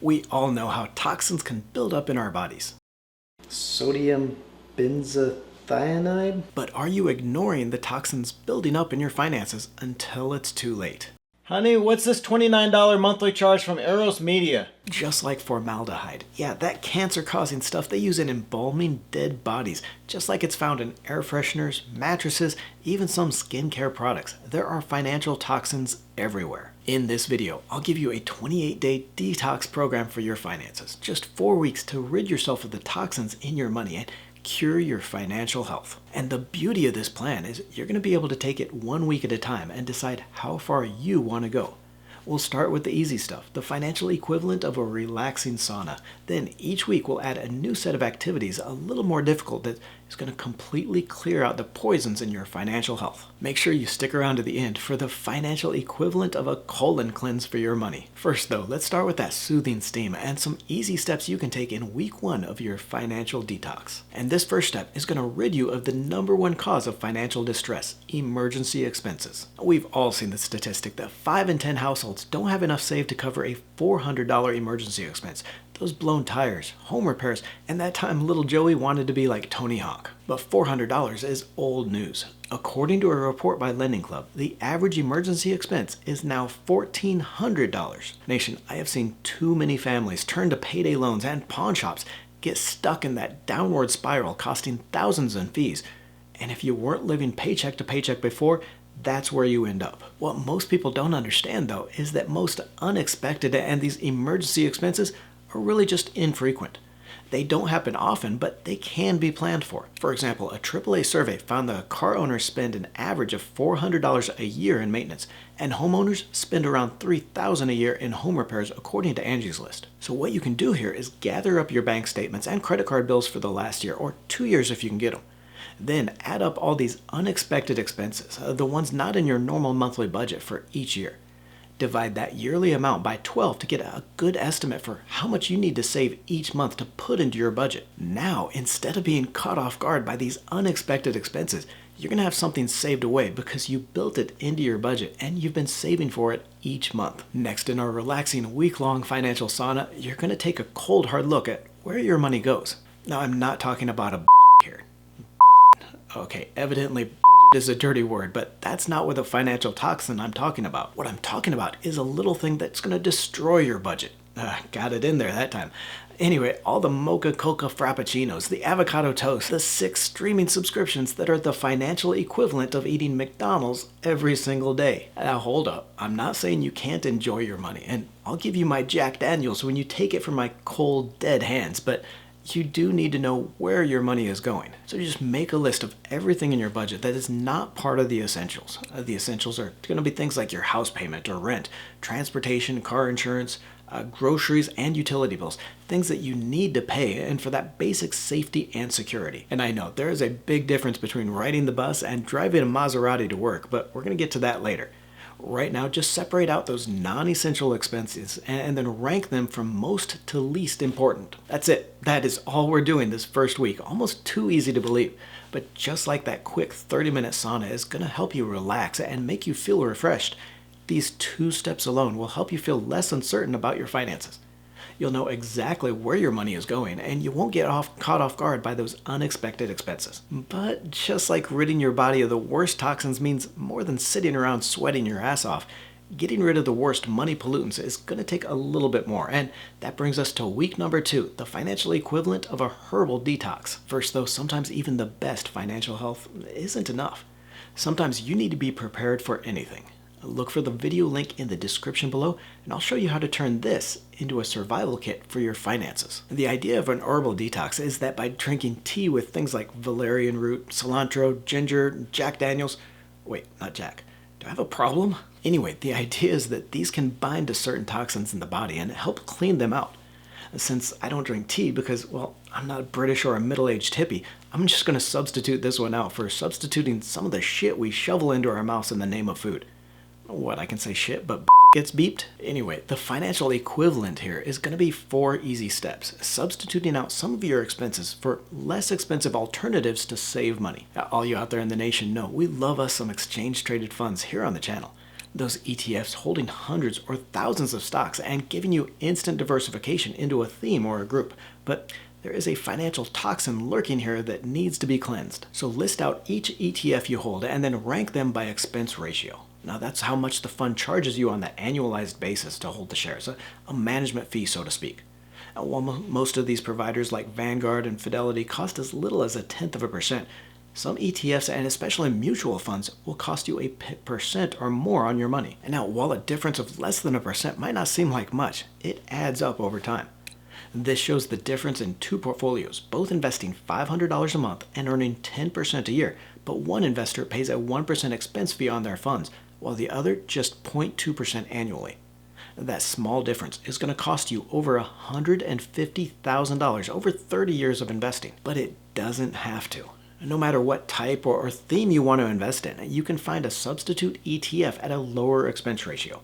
We all know how toxins can build up in our bodies. Sodium benzothionide? But are you ignoring the toxins building up in your finances until it's too late? Honey, what's this $29 monthly charge from Eros Media? Just like formaldehyde. Yeah, that cancer-causing stuff they use in embalming dead bodies. Just like it's found in air fresheners, mattresses, even some skincare products. There are financial toxins everywhere. In this video, I'll give you a 28-day detox program for your finances. Just 4 weeks to rid yourself of the toxins in your money and cure your financial health. And the beauty of this plan is you're going to be able to take it 1 week at a time and decide how far you want to go. We'll start with the easy stuff, the financial equivalent of a relaxing sauna. Then each week we'll add a new set of activities a little more difficult that is going to completely clear out the poisons in your financial health. Make sure you stick around to the end for the financial equivalent of a colon cleanse for your money. First though, let's start with that soothing steam and some easy steps you can take in week 1 of your financial detox. And this first step is going to rid you of the #1 cause of financial distress, emergency expenses. We've all seen the statistic that 5 in 10 households don't have enough saved to cover a $400 emergency expense. Those blown tires, home repairs, and that time little Joey wanted to be like Tony Hawk. But $400 is old news. According to a report by Lending Club, the average emergency expense is now $1,400. Nation, I have seen too many families turn to payday loans and pawn shops, get stuck in that downward spiral costing thousands in fees. And if you weren't living paycheck to paycheck before, that's where you end up. What most people don't understand though is that most unexpected and these emergency expenses are really just infrequent. They don't happen often, but they can be planned for. For example, a AAA survey found that car owners spend an average of $400 a year in maintenance, and homeowners spend around $3,000 a year in home repairs according to Angie's List. So what you can do here is gather up your bank statements and credit card bills for the last year, or 2 years if you can get them. Then add up all these unexpected expenses, the ones not in your normal monthly budget for each year. Divide that yearly amount by 12 to get a good estimate for how much you need to save each month to put into your budget. Now, instead of being caught off guard by these unexpected expenses, you're going to have something saved away because you built it into your budget and you've been saving for it each month. Next, in our relaxing week-long financial sauna, you're going to take a cold hard look at where your money goes. Now, I'm not talking about a budget here. Okay, evidently budget is a dirty word, but that's not what a financial toxin I'm talking about. What I'm talking about is a little thing that's going to destroy your budget. Got it in there that time. Anyway, all the mocha coca frappuccinos, the avocado toast, the 6 streaming subscriptions that are the financial equivalent of eating McDonald's every single day. Now hold up, I'm not saying you can't enjoy your money, and I'll give you my Jack Daniels when you take it from my cold, dead hands, but you do need to know where your money is going. So just make a list of everything in your budget that is not part of the essentials. The essentials are going to be things like your house payment or rent, transportation, car insurance, groceries, and utility bills. Things that you need to pay and for that basic safety and security. And I know there is a big difference between riding the bus and driving a Maserati to work, but we're going to get to that later. Right now, just separate out those non-essential expenses and then rank them from most to least important. That's it. That is all we're doing this first week. Almost too easy to believe. But just like that quick 30-minute sauna is going to help you relax and make you feel refreshed, these 2 steps alone will help you feel less uncertain about your finances. You'll know exactly where your money is going, and you won't get caught off guard by those unexpected expenses. But just like ridding your body of the worst toxins means more than sitting around sweating your ass off, getting rid of the worst money pollutants is going to take a little bit more. And that brings us to week number 2, the financial equivalent of a herbal detox. First though, sometimes even the best financial health isn't enough. Sometimes you need to be prepared for anything. Look for the video link in the description below, and I'll show you how to turn this into a survival kit for your finances. The idea of an herbal detox is that by drinking tea with things like valerian root, cilantro, ginger, Jack Daniels, wait, not Jack, do I have a problem? Anyway, the idea is that these can bind to certain toxins in the body and help clean them out. Since I don't drink tea because, well, I'm not a British or a middle-aged hippie, I'm just going to substitute this one out for substituting some of the shit we shovel into our mouths in the name of food. What, I can say shit, but gets beeped? Anyway, the financial equivalent here is going to be 4 easy steps, substituting out some of your expenses for less expensive alternatives to save money. All you out there in the nation know we love us some exchange-traded funds here on the channel. Those ETFs holding hundreds or thousands of stocks and giving you instant diversification into a theme or a group. But there is a financial toxin lurking here that needs to be cleansed. So list out each ETF you hold and then rank them by expense ratio. Now that's how much the fund charges you on the annualized basis to hold the shares, a management fee, so to speak. Now, while most of these providers like Vanguard and Fidelity cost as little as 0.1%, some ETFs and especially mutual funds will cost you a percent or more on your money. And now, while a difference of less than 1% might not seem like much, it adds up over time. This shows the difference in two portfolios, both investing $500 a month and earning 10% a year, but one investor pays a 1% expense fee on their funds, while the other just 0.2% annually. That small difference is going to cost you over $150,000 over 30 years of investing, but it doesn't have to. No matter what type or theme you want to invest in, you can find a substitute ETF at a lower expense ratio.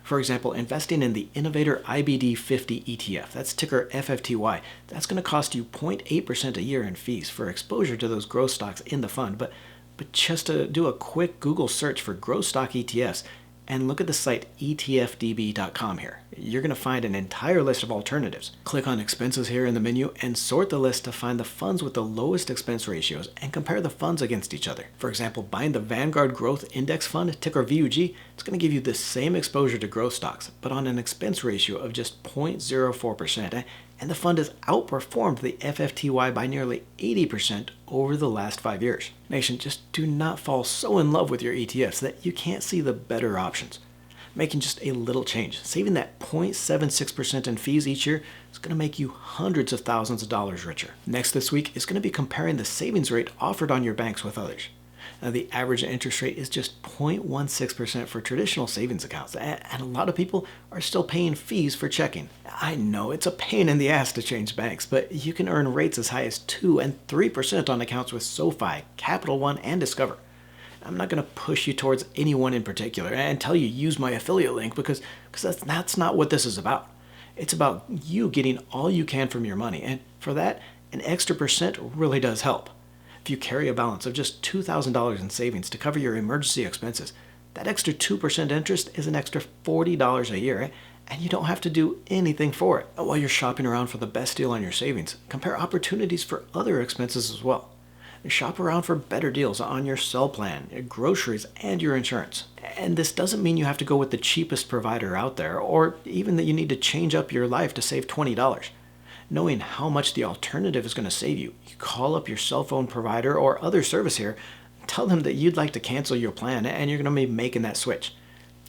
For example, investing in the Innovator IBD 50 ETF, that's ticker FFTY, that's going to cost you 0.8% a year in fees for exposure to those growth stocks in the fund. But just to do a quick Google search for growth stock ETFs and look at the site etfdb.com here. You're going to find an entire list of alternatives. Click on expenses here in the menu and sort the list to find the funds with the lowest expense ratios and compare the funds against each other. For example, buying the Vanguard Growth Index Fund, ticker VUG, it's going to give you the same exposure to growth stocks, but on an expense ratio of just 0.04%. And the fund has outperformed the FFTY by nearly 80% over the last 5 years. Nation, just do not fall so in love with your ETFs that you can't see the better options. Making just a little change, saving that 0.76% in fees each year, is going to make you hundreds of thousands of dollars richer. Next this week is going to be comparing the savings rate offered on your banks with others. Now, the average interest rate is just 0.16% for traditional savings accounts, and a lot of people are still paying fees for checking. I know it's a pain in the ass to change banks, but you can earn rates as high as 2 and 3% on accounts with SoFi, Capital One, and Discover. I'm not going to push you towards anyone in particular and tell you use my affiliate link because that's not what this is about. It's about you getting all you can from your money, and for that, an extra percent really does help. If you carry a balance of just $2,000 in savings to cover your emergency expenses, that extra 2% interest is an extra $40 a year, and you don't have to do anything for it. While you're shopping around for the best deal on your savings, compare opportunities for other expenses as well. Shop around for better deals on your cell plan, your groceries, and your insurance. And this doesn't mean you have to go with the cheapest provider out there, or even that you need to change up your life to save $20. Knowing how much the alternative is going to save you, you call up your cell phone provider or other service here, tell them that you'd like to cancel your plan and you're going to be making that switch.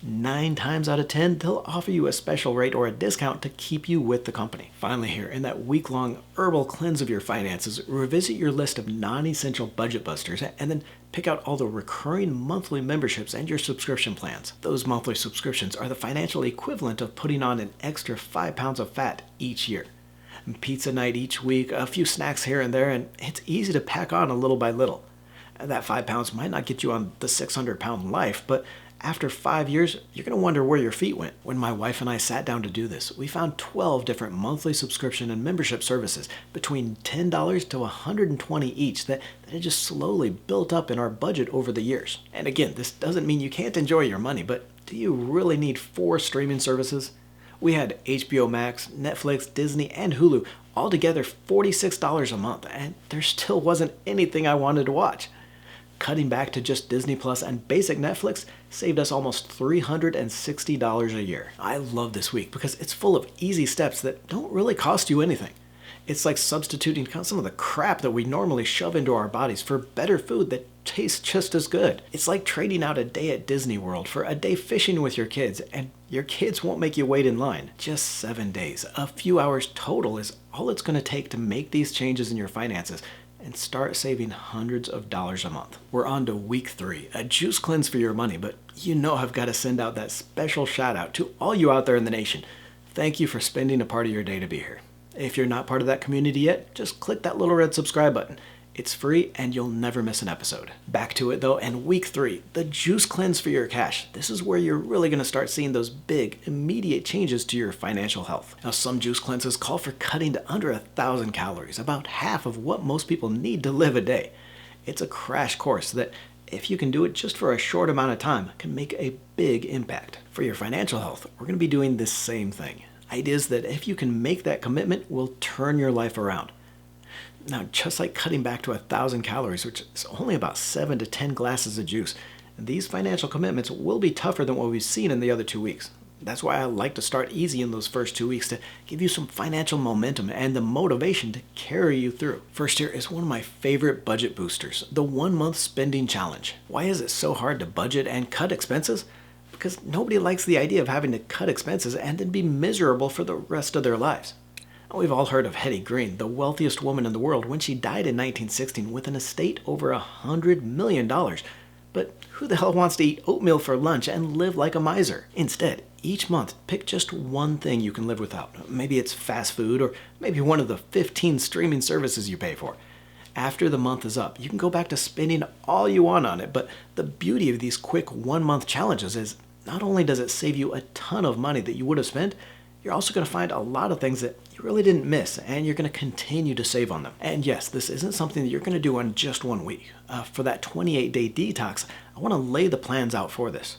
9 times out of 10, they'll offer you a special rate or a discount to keep you with the company. Finally here, in that week-long herbal cleanse of your finances, revisit your list of non-essential budget busters and then pick out all the recurring monthly memberships and your subscription plans. Those monthly subscriptions are the financial equivalent of putting on an extra 5 pounds of fat each year. Pizza night each week, a few snacks here and there, and it's easy to pack on a little by little. That 5 pounds might not get you on the 600-pound life, but after 5 years, you're going to wonder where your feet went. When my wife and I sat down to do this, we found 12 different monthly subscription and membership services between $10 to $120 each that had just slowly built up in our budget over the years. And again, this doesn't mean you can't enjoy your money, but do you really need 4 streaming services? We had HBO Max, Netflix, Disney, and Hulu, all together $46 a month, and there still wasn't anything I wanted to watch. Cutting back to just Disney Plus and basic Netflix saved us almost $360 a year. I love this week because it's full of easy steps that don't really cost you anything. It's like substituting some of the crap that we normally shove into our bodies for better food that tastes just as good. It's like trading out a day at Disney World for a day fishing with your kids, and your kids won't make you wait in line. Just 7 days, a few hours total is all it's going to take to make these changes in your finances and start saving hundreds of dollars a month. We're on to week 3, a juice cleanse for your money, but you know I've got to send out that special shout out to all you out there in the nation. Thank you for spending a part of your day to be here. If you're not part of that community yet, just click that little red subscribe button. It's free and you'll never miss an episode. Back to it though, and week 3, the juice cleanse for your cash. This is where you're really going to start seeing those big, immediate changes to your financial health. Now, some juice cleanses call for cutting to under 1,000 calories, about half of what most people need to live a day. It's a crash course that if you can do it just for a short amount of time, can make a big impact. For your financial health, we're going to be doing this same thing. Ideas that if you can make that commitment will turn your life around. Now, just like cutting back to 1,000 calories, which is only about 7 to 10 glasses of juice, these financial commitments will be tougher than what we've seen in the other 2 weeks. That's why I like to start easy in those first 2 weeks to give you some financial momentum and the motivation to carry you through. First here is one of my favorite budget boosters, the 1-month spending challenge. Why is it so hard to budget and cut expenses? Because nobody likes the idea of having to cut expenses and then be miserable for the rest of their lives. We've all heard of Hetty Green, the wealthiest woman in the world, when she died in 1916 with an estate over $100 million. But who the hell wants to eat oatmeal for lunch and live like a miser? Instead, each month, pick just one thing you can live without. Maybe it's fast food, or maybe one of the 15 streaming services you pay for. After the month is up, you can go back to spending all you want on it, but the beauty of these quick 1-month challenges is not only does it save you a ton of money that you would have spent, you're also going to find a lot of things that you really didn't miss, and you're going to continue to save on them. And yes, this isn't something that you're going to do in just 1 week. For that 28-day detox, I want to lay the plans out for this.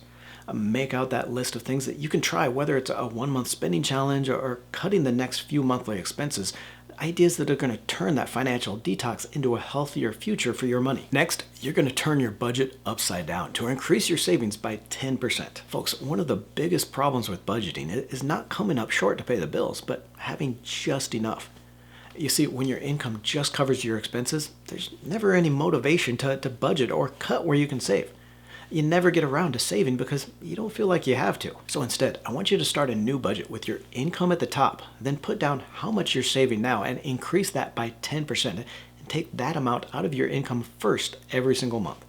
Make out that list of things that you can try, whether it's a 1-month spending challenge or cutting the next few monthly expenses, ideas that are going to turn that financial detox into a healthier future for your money. Next, you're going to turn your budget upside down to increase your savings by 10%. Folks, one of the biggest problems with budgeting is not coming up short to pay the bills, but having just enough. You see, when your income just covers your expenses, there's never any motivation to budget or cut where you can save. You never get around to saving because you don't feel like you have to. So instead, I want you to start a new budget with your income at the top, then put down how much you're saving now and increase that by 10% and take that amount out of your income first every single month.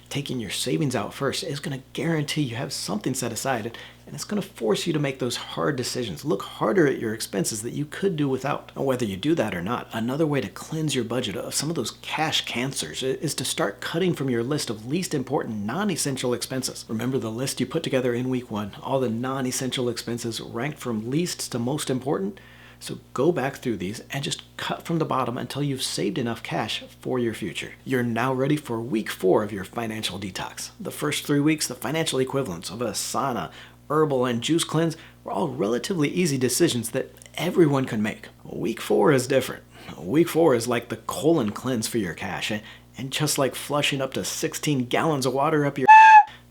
Taking your savings out first is going to guarantee you have something set aside, and it's going to force you to make those hard decisions. Look harder at your expenses that you could do without. And whether you do that or not, another way to cleanse your budget of some of those cash cancers is to start cutting from your list of least important non-essential expenses. Remember the list you put together in week 1, all the non-essential expenses ranked from least to most important? So go back through these and just cut from the bottom until you've saved enough cash for your future. You're now ready for week 4 of your financial detox. The first 3 weeks, the financial equivalents of a sauna, herbal, and juice cleanse were all relatively easy decisions that everyone can make. Week 4 is different. Week 4 is like the colon cleanse for your cash, and just like flushing up to 16 gallons of water up your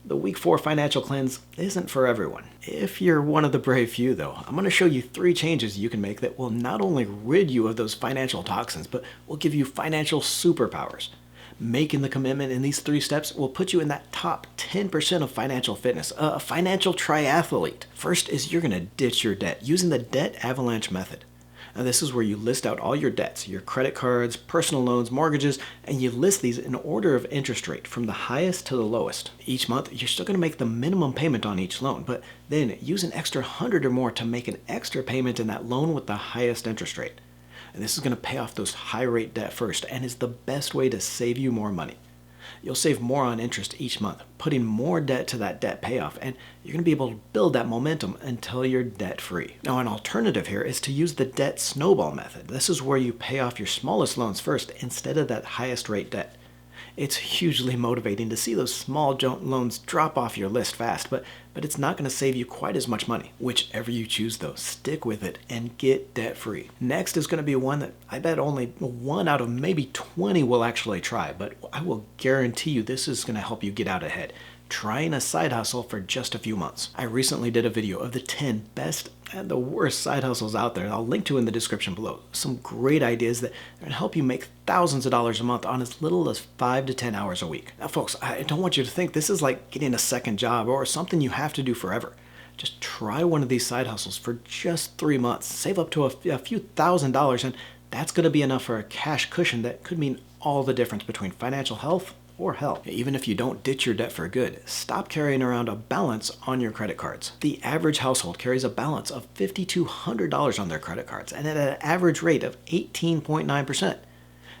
the week 4 financial cleanse isn't for everyone. If you're one of the brave few though, I'm going to show you 3 changes you can make that will not only rid you of those financial toxins, but will give you financial superpowers. Making the commitment in these 3 steps will put you in that top 10% of financial fitness, a financial triathlete. First is you're going to ditch your debt using the debt avalanche method. Now, this is where you list out all your debts, your credit cards, personal loans, mortgages, and you list these in order of interest rate from the highest to the lowest. Each month, you're still going to make the minimum payment on each loan, but then use an extra 100 or more to make an extra payment in that loan with the highest interest rate. And this is going to pay off those high rate debt first and is the best way to save you more money. You'll save more on interest each month, putting more debt to that debt payoff, and you're going to be able to build that momentum until you're debt free. Now, an alternative here is to use the debt snowball method. This is where you pay off your smallest loans first instead of that highest rate debt. It's hugely motivating to see those small loans drop off your list fast, but it's not going to save you quite as much money. Whichever you choose though, stick with it and get debt free. Next is going to be one that I bet only 1 out of maybe 20 will actually try, but I will guarantee you this is going to help you get out ahead. Trying a side hustle for just a few months. I recently did a video of the 10 best and the worst side hustles out there. I'll link to in the description below. Some great ideas that are going to help you make thousands of dollars a month on as little as 5 to 10 hours a week. Now folks, I don't want you to think this is like getting a second job or something you have to do forever. Just try one of these side hustles for just 3 months. Save up to a few $1,000s, and that's going to be enough for a cash cushion that could mean all the difference between financial health or hell. Even if you don't ditch your debt for good, stop carrying around a balance on your credit cards. The average household carries a balance of $5,200 on their credit cards and at an average rate of 18.9%.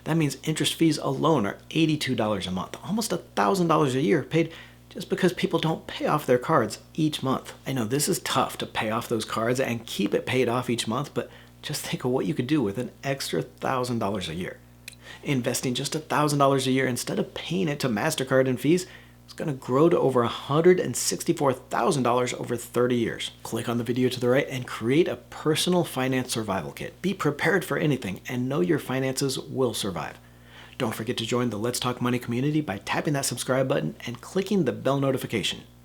That means interest fees alone are $82 a month, almost $1,000 a year paid just because people don't pay off their cards each month. I know this is tough to pay off those cards and keep it paid off each month, but just think of what you could do with an extra $1,000 a year. Investing just $1,000 a year instead of paying it to MasterCard and fees is going to grow to over $164,000 over 30 years. Click on the video to the right and create a personal finance survival kit. Be prepared for anything and know your finances will survive. Don't forget to join the Let's Talk Money community by tapping that subscribe button and clicking the bell notification.